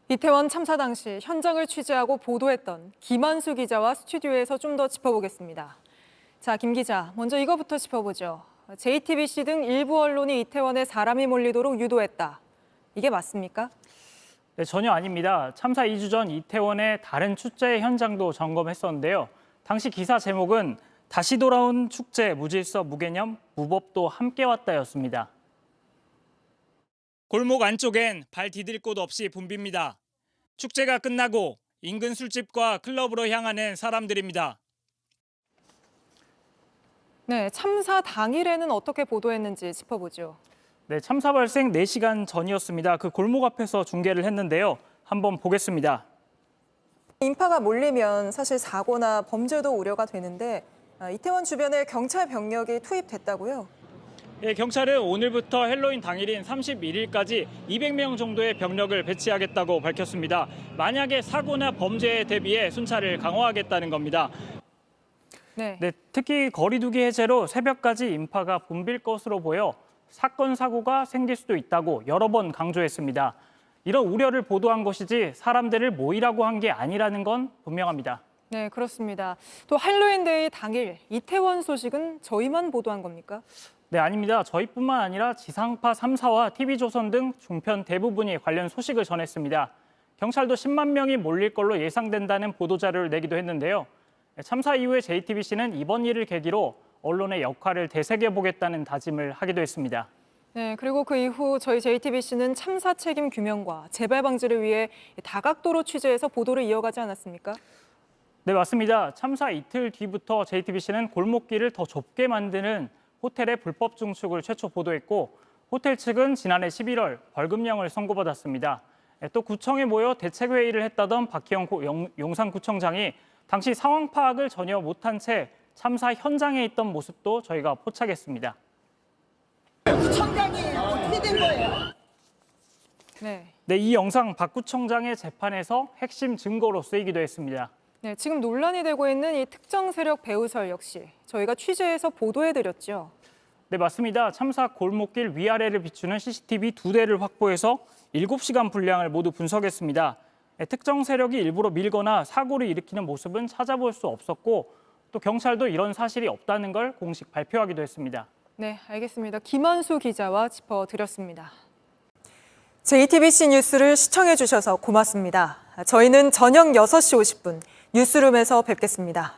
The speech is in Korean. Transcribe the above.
이태원 참사 당시 현장을 취재하고 보도했던 김한수 기자와 스튜디오에서 좀 더 짚어보겠습니다. 자, 김 기자, 먼저 이거부터 짚어보죠. JTBC 등 일부 언론이 이태원에 사람이 몰리도록 유도했다. 이게 맞습니까? 네, 전혀 아닙니다. 참사 2주 전 이태원의 다른 축제 현장도 점검했었는데요. 당시 기사 제목은 다시 돌아온 축제, 무질서, 무개념, 무법도 함께 왔다였습니다. 골목 안쪽엔 발 디딜 곳 없이 붐빕니다. 축제가 끝나고 인근 술집과 클럽으로 향하는 사람들입니다. 네, 참사 당일에는 어떻게 보도했는지 짚어보죠. 네, 참사 발생 4시간 전이었습니다. 그 골목 앞에서 중계를 했는데요. 한번 보겠습니다. 인파가 몰리면 사실 사고나 범죄도 우려가 되는데 이태원 주변에 경찰 병력이 투입됐다고요? 예, 경찰은 오늘부터 헬로윈 당일인 31일까지 200명 정도의 병력을 배치하겠다고 밝혔습니다. 만약에 사고나 범죄에 대비해 순찰을 강화하겠다는 겁니다. 네, 특히 거리두기 해제로 새벽까지 인파가 붐빌 것으로 보여 사건, 사고가 생길 수도 있다고 여러 번 강조했습니다. 이런 우려를 보도한 것이지 사람들을 모이라고 한 게 아니라는 건 분명합니다. 네, 그렇습니다. 또 할로윈데이 당일 이태원 소식은 저희만 보도한 겁니까? 네, 아닙니다. 저희뿐만 아니라 지상파 3사와 TV조선 등 종편 대부분이 관련 소식을 전했습니다. 경찰도 10만 명이 몰릴 걸로 예상된다는 보도자료를 내기도 했는데요. 참사 이후에 JTBC는 이번 일을 계기로 언론의 역할을 되새겨보겠다는 다짐을 하기도 했습니다. 네, 그리고 그 이후 저희 JTBC는 참사 책임 규명과 재발 방지를 위해 다각도로 취재해서 보도를 이어가지 않았습니까? 네, 맞습니다. 참사 이틀 뒤부터 JTBC는 골목길을 더 좁게 만드는 호텔의 불법 증축을 최초 보도했고 호텔 측은 지난해 11월 벌금형을 선고받았습니다. 또 구청에 모여 대책회의를 했다던 박희영 용산구청장이 당시 상황 파악을 전혀 못한 채 참사 현장에 있던 모습도 저희가 포착했습니다. 구청장이 어떻게 된 거예요? 네, 이 영상 박 구청장의 재판에서 핵심 증거로 쓰이기도 했습니다. 네, 지금 논란이 되고 있는 이 특정 세력 배우설 역시 저희가 취재해서 보도해드렸죠. 네, 맞습니다. 참사 골목길 위아래를 비추는 CCTV 2대를 확보해서 7시간 분량을 모두 분석했습니다. 특정 세력이 일부러 밀거나 사고를 일으키는 모습은 찾아볼 수 없었고 또 경찰도 이런 사실이 없다는 걸 공식 발표하기도 했습니다. 네, 알겠습니다. 김한수 기자와 짚어드렸습니다. JTBC 뉴스를 시청해 주셔서 고맙습니다. 저희는 저녁 6시 50분 뉴스룸에서 뵙겠습니다.